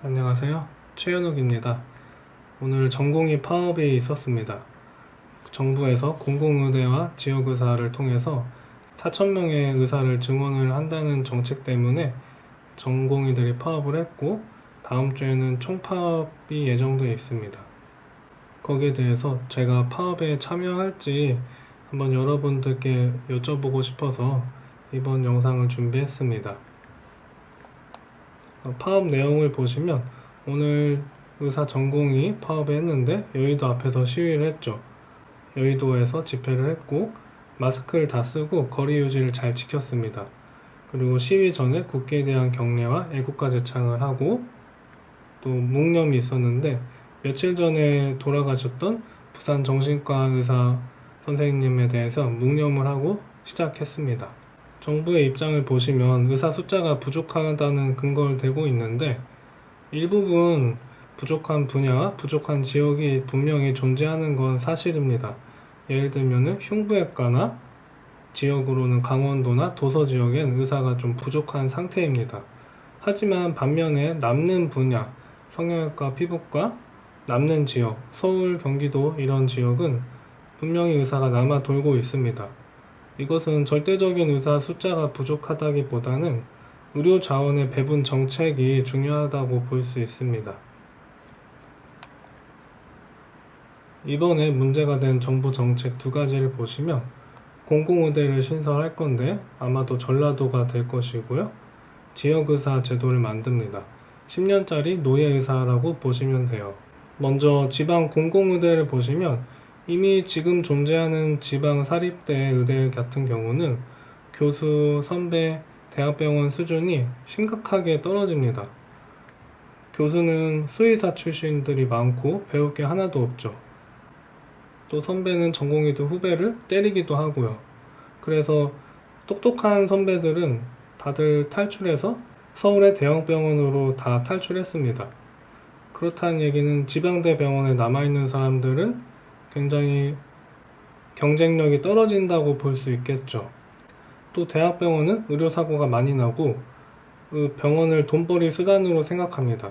안녕하세요. 최현욱입니다. 오늘 전공의 파업이 있었습니다. 정부에서 공공의대와 지역의사를 통해서 4,000명의 의사를 증원을 한다는 정책 때문에 전공의들이 파업을 했고, 다음 주에는 총파업이 예정되어 있습니다. 거기에 대해서 제가 파업에 참여할지 한번 여러분들께 여쭤보고 싶어서 이번 영상을 준비했습니다. 파업 내용을 보시면 오늘 의사 전공이 파업을 했는데 여의도 앞에서 시위를 했죠. 여의도에서 집회를 했고 마스크를 다 쓰고 거리 유지를 잘 지켰습니다. 그리고 시위 전에 국기에 대한 경례와 애국가 제창을 하고 또 묵념이 있었는데 며칠 전에 돌아가셨던 부산 정신과 의사 선생님에 대해서 묵념을 하고 시작했습니다. 정부의 입장을 보시면 의사 숫자가 부족하다는 근거를 대고 있는데 일부분 부족한 분야와 부족한 지역이 분명히 존재하는 건 사실입니다. 예를 들면 흉부외과나 지역으로는 강원도나 도서 지역엔 의사가 좀 부족한 상태입니다. 하지만 반면에 남는 분야, 성형외과, 피부과, 남는 지역, 서울, 경기도 이런 지역은 분명히 의사가 남아 돌고 있습니다. 이것은 절대적인 의사 숫자가 부족하다기보다는 의료 자원의 배분 정책이 중요하다고 볼 수 있습니다. 이번에 문제가 된 정부 정책 두 가지를 보시면 공공의대를 신설할 건데 아마도 전라도가 될 것이고요. 지역의사 제도를 만듭니다. 10년짜리 노예의사라고 보시면 돼요. 먼저 지방 공공의대를 보시면 이미 지금 존재하는 지방 사립대 의대 같은 경우는 교수, 선배, 대학병원 수준이 심각하게 떨어집니다. 교수는 수의사 출신들이 많고 배울 게 하나도 없죠. 또 선배는 전공의도 후배를 때리기도 하고요. 그래서 똑똑한 선배들은 다들 탈출해서 서울의 대형병원으로 다 탈출했습니다. 그렇다는 얘기는 지방대 병원에 남아있는 사람들은 굉장히 경쟁력이 떨어진다고 볼 수 있겠죠. 또 대학병원은 의료사고가 많이 나고 그 병원을 돈벌이 수단으로 생각합니다.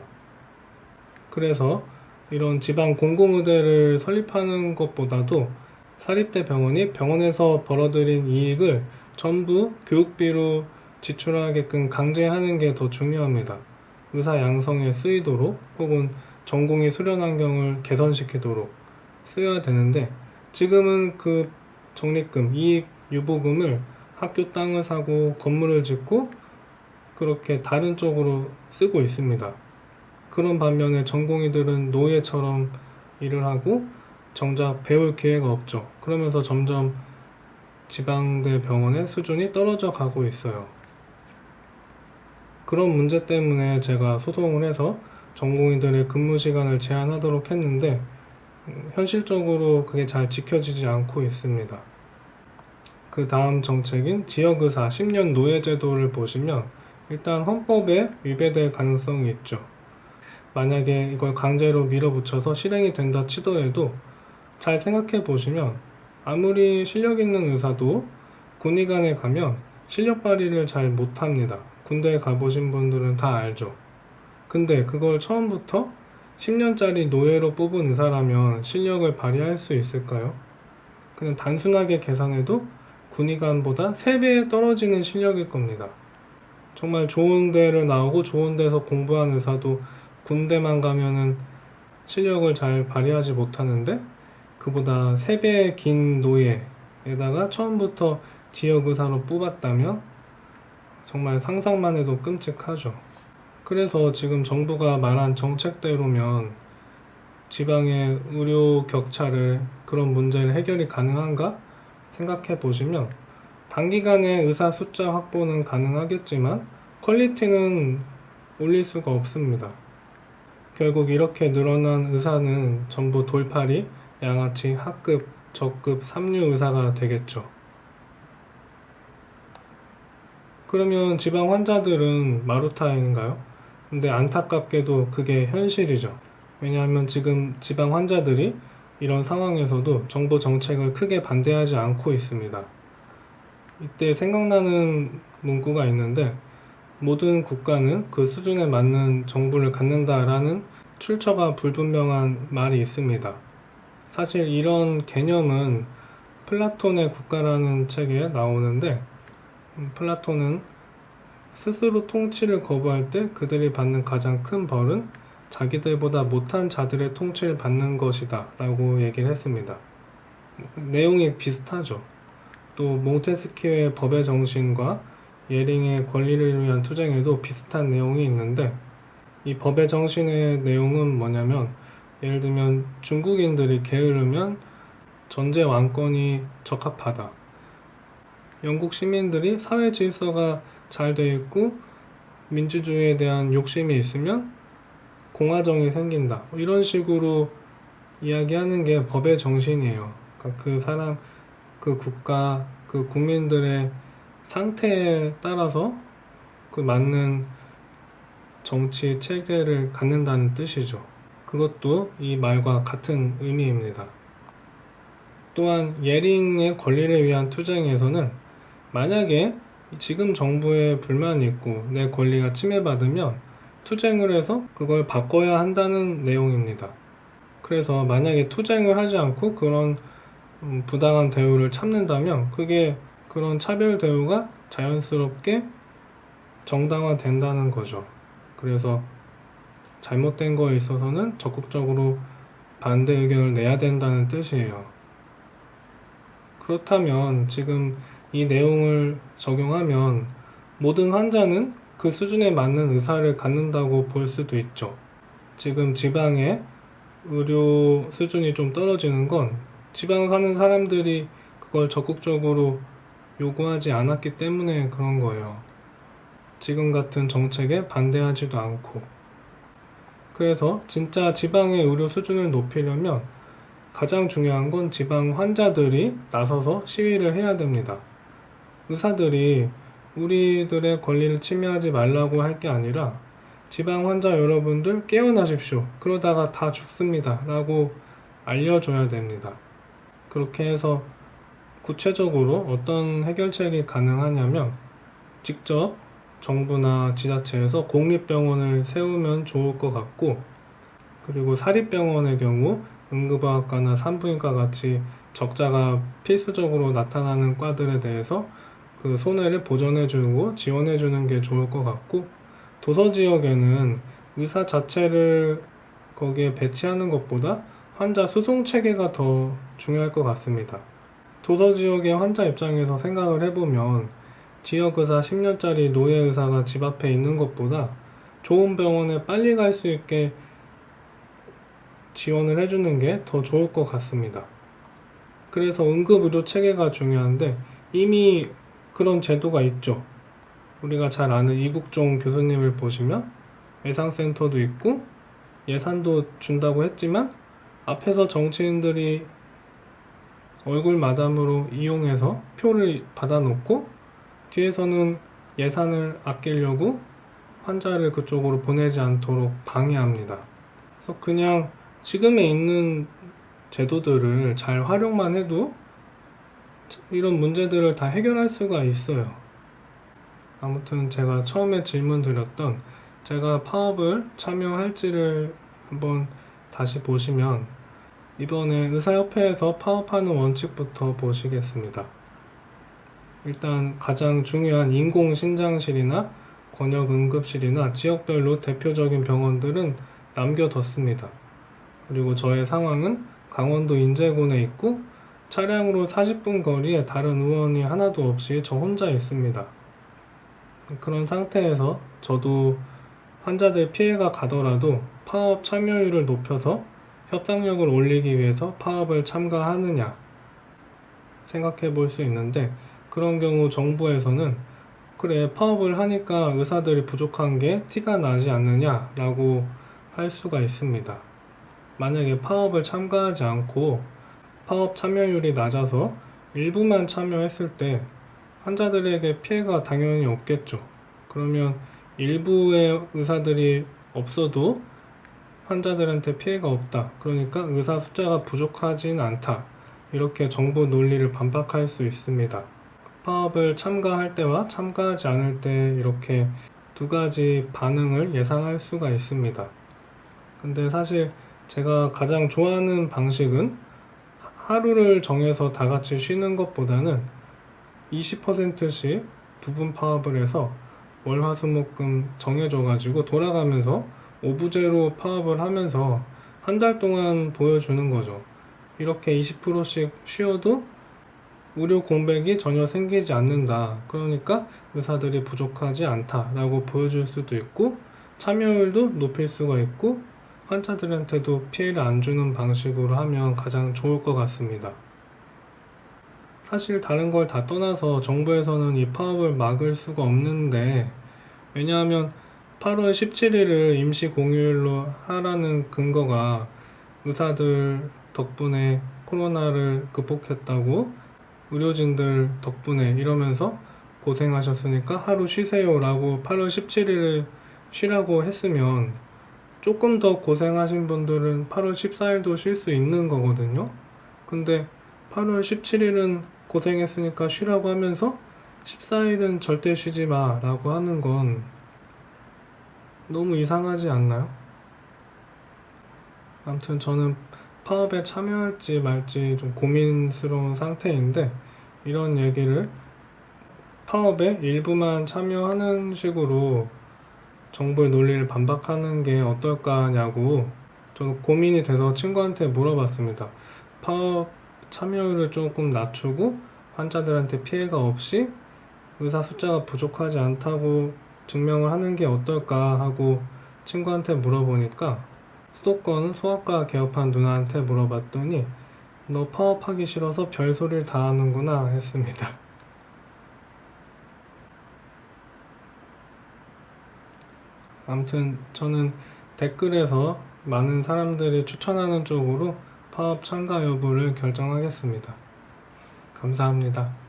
그래서 이런 지방 공공의대를 설립하는 것보다도 사립대 병원이 병원에서 벌어들인 이익을 전부 교육비로 지출하게끔 강제하는 게 더 중요합니다. 의사 양성에 쓰이도록 혹은 전공의 수련 환경을 개선시키도록 쓰여야 되는데 지금은 그 적립금, 이익 유보금을 학교 땅을 사고 건물을 짓고 그렇게 다른 쪽으로 쓰고 있습니다. 그런 반면에 전공의들은 노예처럼 일을 하고 정작 배울 기회가 없죠. 그러면서 점점 지방대 병원의 수준이 떨어져 가고 있어요. 그런 문제 때문에 제가 소송을 해서 전공의들의 근무 시간을 제한하도록 했는데 현실적으로 그게 잘 지켜지지 않고 있습니다. 그 다음 정책인 지역의사 10년 노예제도를 보시면 일단 헌법에 위배될 가능성이 있죠. 만약에 이걸 강제로 밀어붙여서 실행이 된다 치더라도 잘 생각해 보시면 아무리 실력 있는 의사도 군의관에 가면 실력 발휘를 잘 못합니다. 군대에 가보신 분들은 다 알죠. 근데 그걸 처음부터 10년짜리 노예로 뽑은 의사라면 실력을 발휘할 수 있을까요? 그냥 단순하게 계산해도 군의관보다 3배 떨어지는 실력일 겁니다. 정말 좋은 데를 나오고 좋은 데서 공부한 의사도 군대만 가면은 실력을 잘 발휘하지 못하는데 그보다 3배 긴 노예에다가 처음부터 지역의사로 뽑았다면 정말 상상만 해도 끔찍하죠. 그래서 지금 정부가 말한 정책대로면 지방의 의료 격차를 그런 문제를 해결이 가능한가 생각해 보시면 단기간에 의사 숫자 확보는 가능하겠지만 퀄리티는 올릴 수가 없습니다. 결국 이렇게 늘어난 의사는 전부 돌팔이, 양아치, 하급, 저급, 삼류 의사가 되겠죠. 그러면 지방 환자들은 마루타인가요? 근데 안타깝게도 그게 현실이죠. 왜냐하면 지금 지방 환자들이 이런 상황에서도 정부 정책을 크게 반대하지 않고 있습니다. 이때 생각나는 문구가 있는데 모든 국가는 그 수준에 맞는 정부를 갖는다라는 출처가 불분명한 말이 있습니다. 사실 이런 개념은 플라톤의 국가라는 책에 나오는데, 플라톤은 스스로 통치를 거부할 때 그들이 받는 가장 큰 벌은 자기들보다 못한 자들의 통치를 받는 것이다 라고 얘기를 했습니다. 내용이 비슷하죠. 또 몽테스키우의 법의 정신과 예링의 권리를 위한 투쟁에도 비슷한 내용이 있는데, 이 법의 정신의 내용은 뭐냐면, 예를 들면 중국인들이 게으르면 전제 왕권이 적합하다. 영국 시민들이 사회 질서가 잘 돼 있고 민주주의에 대한 욕심이 있으면 공화정이 생긴다. 이런 식으로 이야기하는 게 법의 정신이에요. 그러니까 그 사람, 그 국가, 그 국민들의 상태에 따라서 그 맞는 정치 체제를 갖는다는 뜻이죠. 그것도 이 말과 같은 의미입니다. 또한 예링의 권리를 위한 투쟁에서는 만약에 지금 정부에 불만이 있고 내 권리가 침해받으면 투쟁을 해서 그걸 바꿔야 한다는 내용입니다. 그래서 만약에 투쟁을 하지 않고 그런 부당한 대우를 참는다면 그게 그런 차별 대우가 자연스럽게 정당화된다는 거죠. 그래서 잘못된 거에 있어서는 적극적으로 반대 의견을 내야 된다는 뜻이에요. 그렇다면 지금 이 내용을 적용하면 모든 환자는 그 수준에 맞는 의사를 갖는다고 볼 수도 있죠. 지금 지방의 의료 수준이 좀 떨어지는 건 지방 사는 사람들이 그걸 적극적으로 요구하지 않았기 때문에 그런 거예요. 지금 같은 정책에 반대하지도 않고. 그래서 진짜 지방의 의료 수준을 높이려면 가장 중요한 건 지방 환자들이 나서서 시위를 해야 됩니다. 의사들이 우리들의 권리를 침해하지 말라고 할 게 아니라 지방 환자 여러분들 깨어나십시오. 그러다가 다 죽습니다. 라고 알려줘야 됩니다. 그렇게 해서 구체적으로 어떤 해결책이 가능하냐면 직접 정부나 지자체에서 공립병원을 세우면 좋을 것 같고, 그리고 사립병원의 경우 응급의학과나 산부인과 같이 적자가 필수적으로 나타나는 과들에 대해서 그 손해를 보전해주고 지원해주는 게 좋을 것 같고, 도서 지역에는 의사 자체를 거기에 배치하는 것보다 환자 수송 체계가 더 중요할 것 같습니다. 도서 지역의 환자 입장에서 생각을 해보면 지역의사 10년짜리 노예의사가 집 앞에 있는 것보다 좋은 병원에 빨리 갈 수 있게 지원을 해주는 게 더 좋을 것 같습니다. 그래서 응급의료 체계가 중요한데 이미 그런 제도가 있죠. 우리가 잘 아는 이국종 교수님을 보시면 외상센터도 있고 예산도 준다고 했지만 앞에서 정치인들이 얼굴 마담으로 이용해서 표를 받아놓고 뒤에서는 예산을 아끼려고 환자를 그쪽으로 보내지 않도록 방해합니다. 그래서 그냥 지금에 있는 제도들을 잘 활용만 해도 이런 문제들을 다 해결할 수가 있어요. 아무튼 제가 처음에 질문 드렸던 제가 파업을 참여할지를 한번 다시 보시면 이번에 의사협회에서 파업하는 원칙부터 보시겠습니다. 일단 가장 중요한 인공신장실이나 권역응급실이나 지역별로 대표적인 병원들은 남겨뒀습니다. 그리고 저의 상황은 강원도 인제군에 있고 차량으로 40분 거리에 다른 의원이 하나도 없이 저 혼자 있습니다. 그런 상태에서 저도 환자들 피해가 가더라도 파업 참여율을 높여서 협상력을 올리기 위해서 파업을 참가하느냐 생각해 볼 수 있는데, 그런 경우 정부에서는 그래 파업을 하니까 의사들이 부족한 게 티가 나지 않느냐 라고 할 수가 있습니다. 만약에 파업을 참가하지 않고 파업 참여율이 낮아서 일부만 참여했을 때 환자들에게 피해가 당연히 없겠죠. 그러면 일부의 의사들이 없어도 환자들한테 피해가 없다. 그러니까 의사 숫자가 부족하진 않다. 이렇게 정부 논리를 반박할 수 있습니다. 파업을 참가할 때와 참가하지 않을 때 이렇게 두 가지 반응을 예상할 수가 있습니다. 근데 사실 제가 가장 좋아하는 방식은 하루를 정해서 다 같이 쉬는 것보다는 20%씩 부분 파업을 해서 월, 화, 수, 목, 금 정해져가지고 돌아가면서 오부제로 파업을 하면서 한 달 동안 보여주는 거죠. 이렇게 20%씩 쉬어도 의료 공백이 전혀 생기지 않는다. 그러니까 의사들이 부족하지 않다라고 보여줄 수도 있고, 참여율도 높일 수가 있고, 환자들한테도 피해를 안 주는 방식으로 하면 가장 좋을 것 같습니다. 사실 다른 걸 다 떠나서 정부에서는 이 파업을 막을 수가 없는데, 왜냐하면 8월 17일을 임시 공휴일로 하라는 근거가 의사들 덕분에 코로나를 극복했다고, 의료진들 덕분에 이러면서 고생하셨으니까 하루 쉬세요 라고 8월 17일을 쉬라고 했으면 조금 더 고생하신 분들은 8월 14일도 쉴 수 있는 거거든요. 근데 8월 17일은 고생했으니까 쉬라고 하면서 14일은 절대 쉬지 마 라고 하는 건 너무 이상하지 않나요? 아무튼 저는 파업에 참여할지 말지 좀 고민스러운 상태인데, 이런 얘기를 파업에 일부만 참여하는 식으로 정부의 논리를 반박하는 게 어떨까냐고 저는 고민이 돼서 친구한테 물어봤습니다. 파업 참여율을 조금 낮추고 환자들한테 피해가 없이 의사 숫자가 부족하지 않다고 증명을 하는 게 어떨까 하고 친구한테 물어보니까, 수도권 소아과 개업한 누나한테 물어봤더니 너 파업하기 싫어서 별소리를 다 하는구나 했습니다. 아무튼 저는 댓글에서 많은 사람들이 추천하는 쪽으로 파업 참가 여부를 결정하겠습니다. 감사합니다.